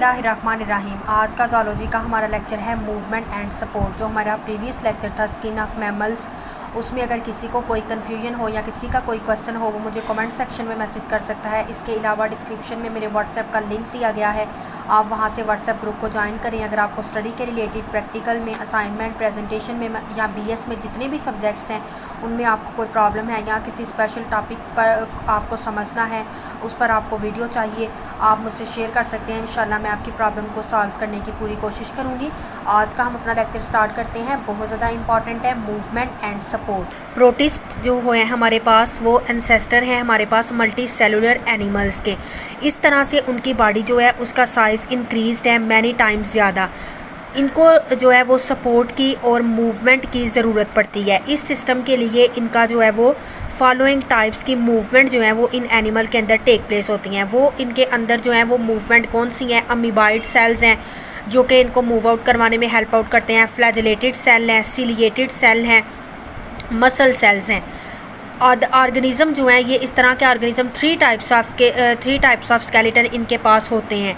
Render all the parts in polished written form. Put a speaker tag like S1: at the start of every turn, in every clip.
S1: बिस्मिल्लाहिर्रहमानिर्रहीम। आज का ज़ूलॉजी का हमारा लेक्चर है मूवमेंट एंड सपोर्ट। जो हमारा प्रीवियस लेक्चर था स्किन ऑफ मैमल्स, उसमें अगर किसी को कोई कन्फ्यूजन हो या किसी का कोई क्वेश्चन हो वो मुझे कमेंट सेक्शन में मैसेज कर सकता है। इसके अलावा डिस्क्रिप्शन में मेरे व्हाट्सएप का लिंक दिया गया है, आप वहां से व्हाट्सएप ग्रुप को ज्वाइन करें। अगर आपको स्टडी के रिलेटेड प्रैक्टिकल में, असाइनमेंट, प्रेजेंटेशन में या बीएस में जितने भी सब्जेक्ट्स हैं उनमें आपको कोई प्रॉब्लम है या किसी स्पेशल टॉपिक पर आपको समझना है, उस पर आपको वीडियो चाहिए, आप मुझसे शेयर कर सकते हैं। इंशाल्लाह मैं आपकी प्रॉब्लम को सॉल्व करने की पूरी कोशिश करूंगी। आज का हम अपना लेक्चर स्टार्ट करते हैं। बहुत ज़्यादा इंपॉर्टेंट है मूवमेंट एंड सपोर्ट। प्रोटिस्ट जो है हमारे पास वो एंसेस्टर हैं हमारे पास मल्टी सेलुलर एनिमल्स के। इस तरह से उनकी बॉडी जो है उसका साइज़ इंक्रीज्ड है मैनी टाइम्स ज़्यादा। इनको जो है वो सपोर्ट की और मूवमेंट की ज़रूरत पड़ती है। इस सिस्टम के लिए इनका जो है वो फॉलोइंग टाइप्स की मूवमेंट जो है वो इन एनिमल के अंदर टेक प्लेस होती हैं। वो इनके अंदर जो है वो मूवमेंट कौन सी हैं? अमीबाइड सेल्स हैं जो कि इनको मूव आउट करवाने में हेल्प आउट करते हैं, फ्लैजेलेटेड सेल हैं, सिलिएटेड सेल हैं, मसल सेल्स हैं। और ऑर्गेनिज्म जो है ये इस तरह के organism three types of skeleton इनके पास होते हैं।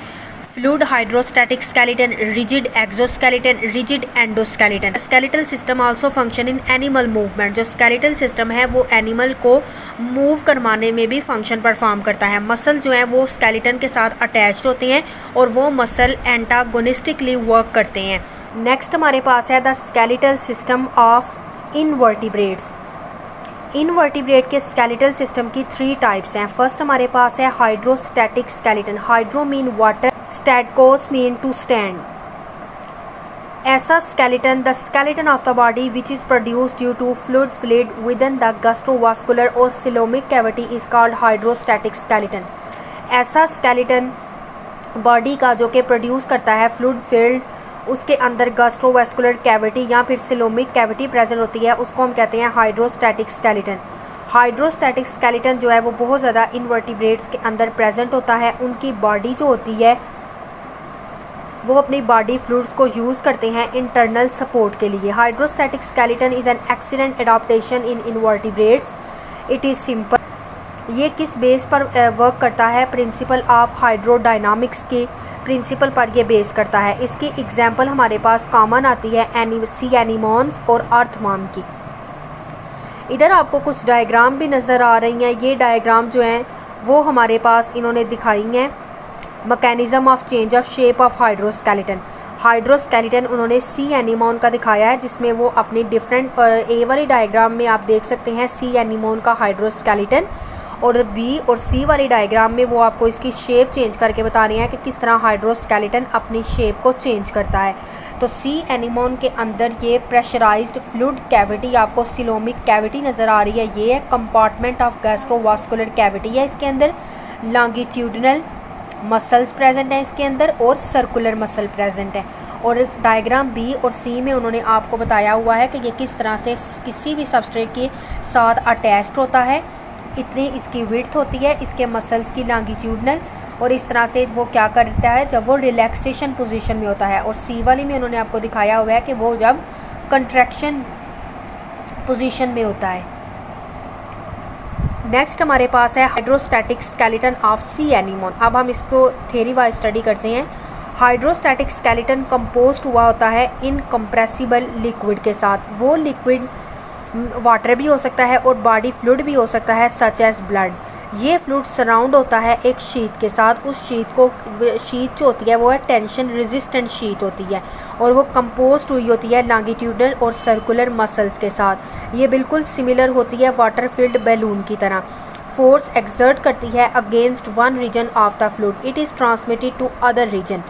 S1: Fluid hydrostatic skeleton, rigid exoskeleton, rigid endoskeleton. Skeletal system also function in animal movement. जो स्केलेटल सिस्टम है वो एनिमल को मूव करवाने में भी फंक्शन परफॉर्म करता है। मसल जो है वो स्केलेटन के साथ अटैच्ड होते हैं और वो मसल एंटागोनिस्टिकली वर्क करते हैं। नेक्स्ट हमारे पास है the skeletal system of invertebrates. Invertebrate के स्केलेटल सिस्टम की थ्री टाइप्स हैं। फर्स्ट हमारे पास है hydrostatic skeleton. Hydro mean water, statikos mean to stand. ऐसा skeleton the skeleton of the body which is produced due to fluid within the gastrovascular और coelomic cavity is called hydrostatic skeleton. ऐसा skeleton body का जो कि produce करता है fluid field, उसके अंदर गैस्ट्रोवास्कुलर कैविटी या फिर सिलोमिक कैविटी प्रेजेंट होती है, उसको हम कहते हैं हाइड्रोस्टैटिक स्केलेटन। हाइड्रोस्टैटिक स्केलेटन जो है वो बहुत ज़्यादा इनवर्टिब्रेट्स के अंदर प्रेजेंट होता है। उनकी बॉडी जो होती है वो अपनी बॉडी फ्लूइड्स को यूज़ करते हैं इंटरनल सपोर्ट के लिए। Hydrostatic skeleton is an excellent adaptation in invertebrates. It is simple. ये किस बेस पर वर्क करता है? प्रिंसिपल ऑफ हाइड्रोडायनामिक्स के प्रिंसिपल पर ये बेस करता है। इसकी एग्जांपल हमारे पास कॉमन आती है सी एनिमॉन्स और अर्थवर्म की। इधर आपको कुछ डायग्राम भी नज़र आ रही हैं। ये डायग्राम जो हैं वो हमारे पास इन्होंने दिखाई हैं। Mechanism of change of shape of hydroskeleton. Hydroskeleton उन्होंने सी एनिमॉन का दिखाया है, जिसमें वो अपनी डिफरेंट ए वाली डायग्राम में आप देख सकते हैं सी एनिमॉन का हाइड्रोस्केलेटन, और बी और सी वाली डायग्राम में वो आपको इसकी शेप चेंज करके बता रहे हैं कि किस तरह हाइड्रोस्केलेटन अपनी शेप को चेंज करता है। तो सी एनिमॉन के अंदर ये प्रेशराइज्ड फ्लूइड कैविटी, आपको सिलोमिक कैविटी नज़र आ रही है। ये है कंपार्टमेंट ऑफ गैस्ट्रोवास्कुलर कैविटी है। इसके अंदर लॉन्गिट्यूडनल मसल्स प्रेजेंट हैं इसके अंदर और सर्कुलर मसल प्रेजेंट है। और डायग्राम बी और सी में उन्होंने आपको बताया हुआ है कि ये किस तरह से किसी भी सबस्ट्रेट के साथ अटैच्ड होता है। इतनी इसकी विड्थ होती है, इसके मसल्स की लॉन्गिट्यूडनल, और इस तरह से वो क्या करता है जब वो रिलैक्सेशन पोजीशन में होता है। और सी वाली में उन्होंने आपको दिखाया हुआ है कि वो जब कंट्रैक्शन पोजीशन में होता है। नेक्स्ट हमारे पास है hydrostatic skeleton of sea anemone. अब हम इसको थ्योरी वाइज स्टडी करते हैं। हाइड्रोस्टैटिक स्केलेटन कंपोज्ड हुआ होता है इनकम्प्रेसिबल लिक्विड के साथ। वो लिक्विड वाटर भी हो सकता है और बॉडी फ्लूइड भी हो सकता है, सच एज ब्लड। ये फ्लूइड सराउंड होता है एक शीट के साथ। उस शीट जो होती है वो है टेंशन रेजिस्टेंट शीट होती है और वो कंपोज्ड हुई होती है लॉन्गिट्यूडनल और सर्कुलर मसल्स के साथ। ये बिल्कुल सिमिलर होती है वाटर फिल्ड बैलून की तरह। फोर्स एक्सर्ट करती है against one region of the fluid, it is transmitted to other region.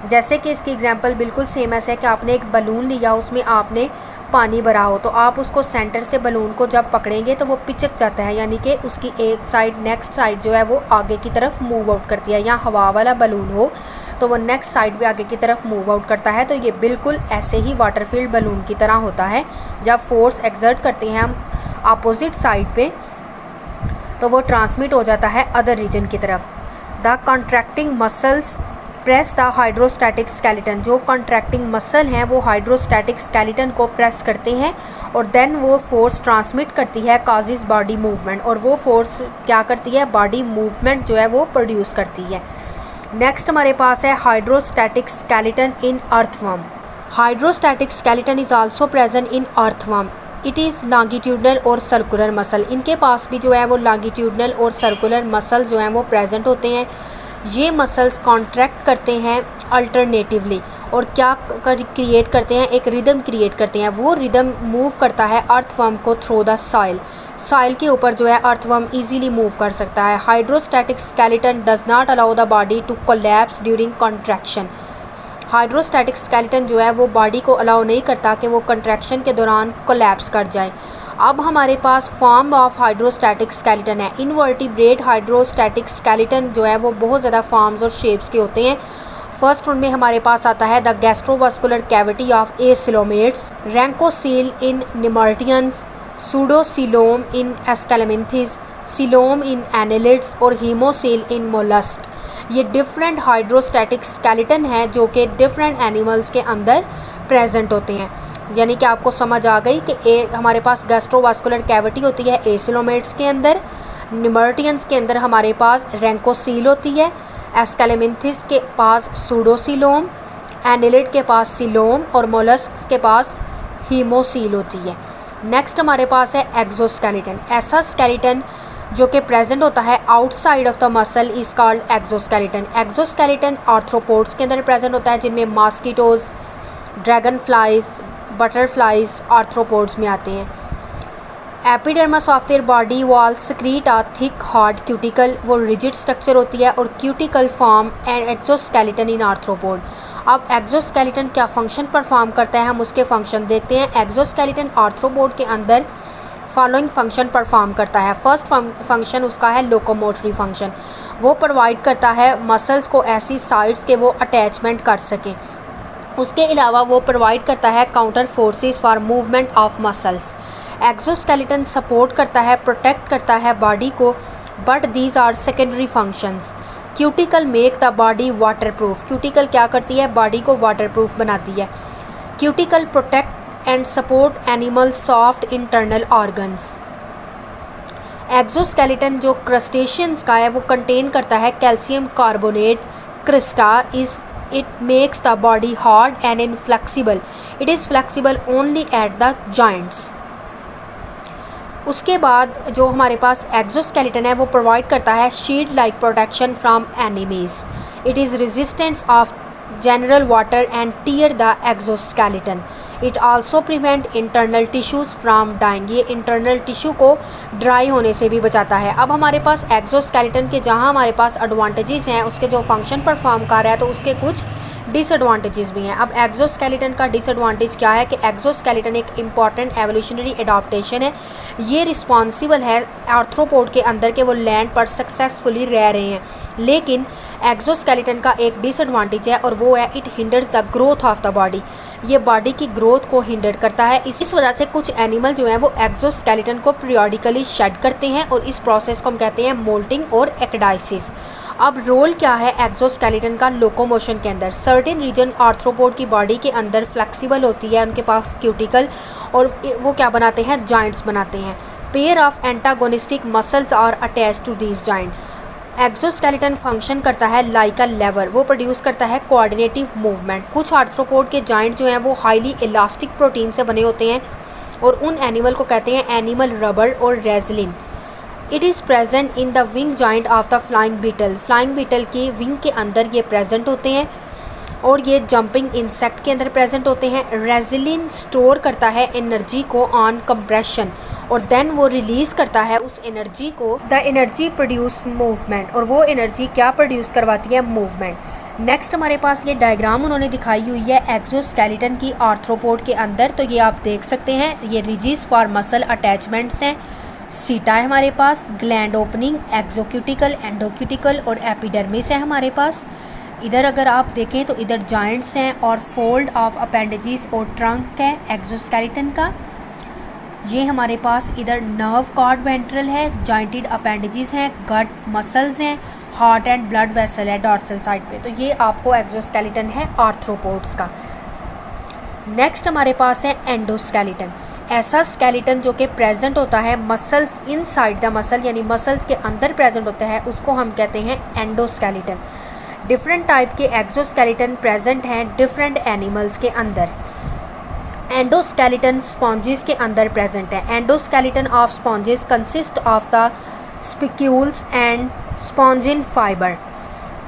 S1: जैसे कि इसकी एग्जांपल बिल्कुल सेम ऐसे है कि आपने एक बलून लिया, उसमें आपने पानी भरा हो, तो आप उसको सेंटर से बलून को जब पकड़ेंगे तो वो पिचक जाता है, यानी कि उसकी एक साइड नेक्स्ट साइड जो है वो आगे की तरफ मूव आउट करती है। या हवा वाला बलून हो तो वो नेक्स्ट साइड भी आगे की तरफ मूव आउट करता है। तो ये बिल्कुल ऐसे ही वाटर फील्ड बलून की तरह होता है। जब फोर्स एक्सर्ट करते हैं हम अपोजिट साइड पे तो वो ट्रांसमिट हो जाता है अदर रीजन की तरफ। The contracting muscles press the hydrostatic skeleton. जो कॉन्ट्रैक्टिंग मसल हैं वो हाइड्रोस्टैटिक स्केलेटन को प्रेस करते हैं और देन वो फोर्स ट्रांसमिट करती है काजेज बॉडी मूवमेंट, और वो फोर्स क्या करती है? बॉडी मूवमेंट जो है वो प्रोड्यूस करती है। नेक्स्ट हमारे पास है hydrostatic skeleton in earthworm. Hydrostatic skeleton is also present in earthworm. It is longitudinal और सर्कुलर मसल। इनके पास भी जो है वो लॉन्गिट्यूडनल और सर्कुलर मसल्स जो हैं वो प्रेजेंट होते हैं। ये मसल्स कॉन्ट्रैक्ट करते हैं अल्टरनेटिवली और क्या क्रिएट करते हैं, एक रिदम क्रिएट करते हैं। वो रिदम मूव करता है अर्थवर्म को थ्रू द सॉइल। सॉइल के ऊपर जो है अर्थवर्म इजीली मूव कर सकता है। Hydrostatic skeleton does not allow the body to collapse during contraction. Hydrostatic skeleton जो है वो बॉडी को अलाउ नहीं करता कि वो कंट्रैक्शन के दौरान कोलैप्स कर जाए। अब हमारे पास फॉर्म ऑफ हाइड्रोस्टैटिक स्केलेटन है। इनवर्टिब्रेट हाइड्रोस्टैटिक स्केलेटन जो है वो बहुत ज़्यादा फॉर्म्स और शेप्स के होते हैं। फर्स्ट उनमें हमारे पास आता है the gastrovascular cavity of acoelomates, rhynchocoel in nemerteans, pseudocoelom in aschelminthes, coelom in annelids और हीमोसील इन मोलस्क। ये डिफरेंट हाइड्रोस्टैटिक स्केलेटन है जो कि डिफरेंट एनिमल्स के अंदर प्रेजेंट होते हैं। यानी कि आपको समझ आ गई कि हमारे पास गैस्ट्रोवास्कुलर कैविटी होती है एसिलोमेट्स के अंदर, निमर्टियंस के अंदर हमारे पास रैंकोसील होती है, एस्केलेमिंथिस के पास सूडोसीलोम, एनेलिड के पास सीलोम और मोलस्क के पास हीमोसील होती है। नेक्स्ट हमारे पास है एक्सोस्केलेटन। ऐसा स्केलेटन जो कि प्रेजेंट होता है outside of the muscle is called exoskeleton. Exoskeleton arthropods के अंदर प्रेजेंट होता है जिनमें mosquitoes, dragonflies, butterflies arthropods में आते हैं। Epidermis of their body wall secrete a thick hard cuticle, वो रिजिड स्ट्रक्चर होती है और cuticle form and exoskeleton in arthropod. अब एक्सोस्केलेटन क्या फंक्शन परफॉर्म करता है, हम उसके फंक्शन देखते हैं। एक्सोस्केलेटन आर्थ्रोपोड के अंदर फॉलोइंग फंक्शन परफॉर्म करता है। फर्स्ट फंक्शन उसका है लोकोमोटरी फंक्शन। वो प्रोवाइड करता है मसल्स को ऐसी साइड्स के वो अटैचमेंट कर सकें। उसके अलावा वो प्रोवाइड करता है counter forces for movement of muscles. Exoskeleton support करता है, प्रोटेक्ट करता है बॉडी को, but these are secondary functions. Cuticle make the body waterproof. Cuticle क्या करती है, बॉडी को वाटर प्रूफ बनाती है। Cuticle protect and support animal soft internal organs. Exoskeleton जो क्रस्टेशियंस का है वो कंटेन करता है calcium carbonate crystal. It makes the body hard and inflexible. It is flexible only at the joints. उसके बाद जो हमारे पास एक्सोस्केलेटन है वो प्रोवाइड करता है shield like protection from enemies. It is resistance of general water and tear the exoskeleton. It also prevent internal tissues from dying. ये internal tissue को ड्राई होने से भी बचाता है। अब हमारे पास एक्सोस्केलेटन के जहाँ हमारे पास एडवांटेजेस हैं, उसके जो फंक्शन परफॉर्म कर रहा है, तो उसके कुछ डिसएडवांटेजेस भी हैं। अब एक्सोस्केलेटन का डिसएडवांटेज क्या है कि एक्सोस्केलेटन एक इम्पॉर्टेंट एवोल्यूशनरी एडाप्टेशन है। ये रिस्पॉन्सिबल है आर्थ्रोपोड के अंदर के वो लैंड पर सक्सेसफुली रह रहे हैं। लेकिन एक्सोस्केलेटन का एक डिसएडवांटेज है और वो है it hinders the growth of the body. ये बॉडी की ग्रोथ को हिंडर करता है। इस वजह से कुछ एनिमल जो हैं वो एक्सोस्केलेटन को पीरियडिकली शेड करते हैं और इस प्रोसेस को हम कहते हैं मोल्टिंग और एक्डाइसिस। अब रोल क्या है एक्सोस्केलेटन का लोकोमोशन के अंदर। सर्टेन रीजन आर्थ्रोपोड की बॉडी के अंदर फ्लेक्सिबल होती है, उनके पास क्यूटिकल, और वो क्या बनाते हैं, जॉइंट्स बनाते हैं। Pair of antagonistic muscles are attach to these joint. Exoskeleton function करता है लाइक अ लेवर। वो प्रोड्यूस करता है कोऑर्डिनेटिव मूवमेंट। कुछ आर्थ्रोपोड के जॉइंट जो हैं वो हाईली इलास्टिक प्रोटीन से बने होते हैं और उन एनिमल को कहते हैं एनिमल रबर और resilin. It is present in the wing joint of the flying beetle. Flying beetle की विंग के अंदर ये प्रेजेंट होते हैं और ये जंपिंग इंसेक्ट के अंदर प्रेजेंट होते हैं। रेजिलिन स्टोर करता है एनर्जी को ऑन कंप्रेशन और देन वो रिलीज़ करता है उस एनर्जी को। द एनर्जी प्रोड्यूस मूवमेंट, और वो एनर्जी क्या प्रोड्यूस करवाती है, मूवमेंट। नेक्स्ट हमारे पास ये डायग्राम उन्होंने दिखाई हुई है एक्सोस्केलेटन की आर्थ्रोपोड के अंदर। तो ये आप देख सकते हैं, ये रिजिस फॉर मसल अटैचमेंट्स हैं। सीटा है हमारे पास, ग्लैंड ओपनिंग, एक्सोक्यूटिकल, एंडोक्यूटिकल और एपिडर्मिस है हमारे पास। इधर अगर आप देखें तो इधर जॉइंट्स हैं और फोल्ड ऑफ अपेंडेजेस और ट्रंक है एक्सोस्केलेटन का। ये हमारे पास इधर नर्व कॉर्ड वेंट्रल है, जॉइंटेड अपेंडेजेस हैं, गट मसल्स हैं, हार्ट एंड ब्लड वेसल है डॉर्सल साइड पे। तो ये आपको एक्सोस्केलेटन है आर्थ्रोपोड्स का। नेक्स्ट हमारे पास है एंडोस्केलेटन। ऐसा स्केलेटन जो कि प्रेजेंट होता है मसल्स इनसाइड द मसल, यानी मसल्स के अंदर प्रेजेंट होता है, उसको हम कहते हैं एंडोस्केलेटन। डिफरेंट टाइप के एक्सोस्केलेटन प्रेजेंट हैं डिफरेंट एनिमल्स के अंदर। एंडोस्केलेटन स्पॉन्जेस के अंदर प्रेजेंट है। Endoskeleton of sponges consist of the spicules and spongin fibre.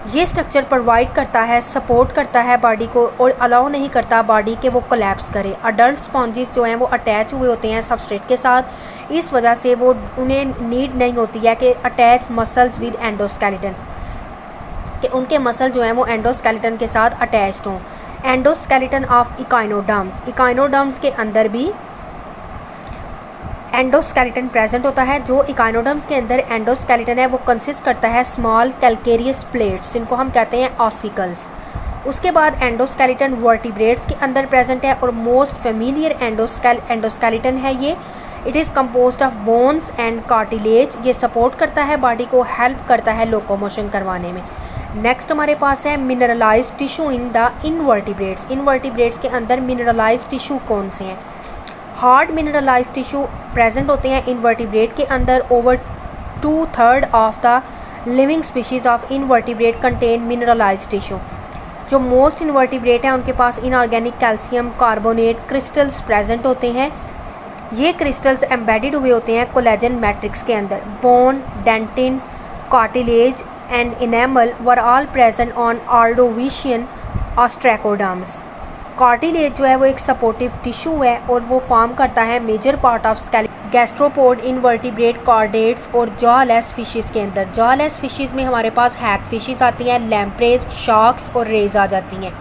S1: ये स्ट्रक्चर प्रोवाइड करता है, सपोर्ट करता है बॉडी को और अलाउ नहीं करता बॉडी के वो कोलैप्स करे। अडल्ट स्पॉन्जेस जो हैं वो अटैच हुए होते हैं सबस्ट्रेट के साथ, इस वजह से वो उन्हें नीड नहीं होती है कि अटैच मसल्स विद एंडोस्केलेटन, कि उनके मसल जो हैं वो एंडोस्केलेटन के साथ अटैच्ड हों। एंडोस्केलेटन ऑफ इकाइनोडर्म्स, इकाइनोडर्म्स के अंदर भी एंडोस्केलेटन प्रेजेंट होता है। जो इकाइनोडर्म्स के अंदर एंडोस्केलेटन है वो कंसिस्ट करता है स्मॉल कैल्केरियस प्लेट्स, जिनको हम कहते हैं ऑसिकल्स। उसके बाद एंडोस्केलेटन वर्टिब्रेट्स के अंदर प्रेजेंट है और मोस्ट फेमिलियर एंडोस्केलेटन है ये। It is composed of bones and cartilage. ये सपोर्ट करता है बॉडी को, हेल्प करता है लोकोमोशन करवाने में। नेक्स्ट हमारे पास है mineralised tissue in the invertebrates. Invertebrates के अंदर मिनरलाइज्ड टिश्यू कौन से हैं? हार्ड मिनरलाइज्ड टिश्यू प्रेजेंट होते हैं इनवर्टिब्रेट के अंदर। Over 2/3 of the living species of invertebrate contain mineralised tissue. जो मोस्ट इनवर्टिब्रेट हैं उनके पास inorganic calcium carbonate crystals present होते हैं। ये क्रिस्टल्स एम्बेडेड हुए होते हैं कोलेजन मैट्रिक्स के अंदर। Bone, dentine, cartilage and enamel were all present on Ordovician ostracoderms. Cartilage जो है वो एक सपोर्टिव टिश्यू है और वो फॉर्म करता है major part of gastropod invertebrate chordates और जॉलेस फिशेस के अंदर। जॉलेस फिशेस में हमारे पास हैग फिशेस आती हैं, लैम्प्रेज, शार्क्स और रेज आ जाती हैं।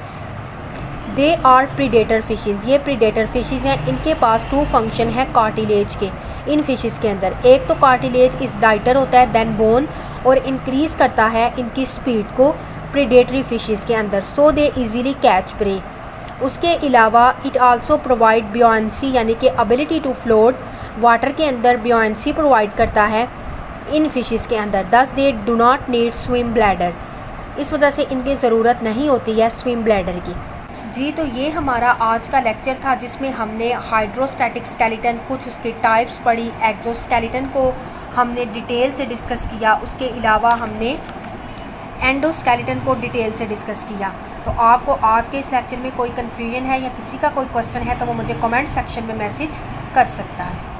S1: दे आर प्रीडेटर फिशेस, ये प्रीडेटर फिशेस हैं। इनके पास 2 फंक्शन है कार्टिलेज के इन फिशेस के अंदर। एक तो कार्टिलेज इस लाइटर होता है देन बोन और इंक्रीज़ करता है इनकी स्पीड को प्रीडेटरी फिशेस के अंदर, सो दे इजीली कैच प्रे। उसके अलावा इट आल्सो प्रोवाइड ब्योएंसी यानी कि एबिलिटी टू फ्लोट, वाटर के अंदर ब्योएंसी प्रोवाइड करता है इन फिशेस के अंदर। दस they do not need swim bladder, इस वजह से इनकी ज़रूरत नहीं होती है स्विम ब्लैडर की। जी तो ये हमारा आज का लेक्चर था जिसमें हमने हाइड्रोस्टैटिक स्केलेटन, कुछ उसके टाइप्स पढ़ी, एक्सोस्केलेटन को हमने डिटेल से डिस्कस किया। उसके अलावा हमने एंडोस्केलेटन को डिटेल से डिस्कस किया। तो आपको आज के इस लेक्चर में कोई कन्फ्यूजन है या किसी का कोई क्वेश्चन है तो वो मुझे कमेंट सेक्शन में मैसेज कर सकता है।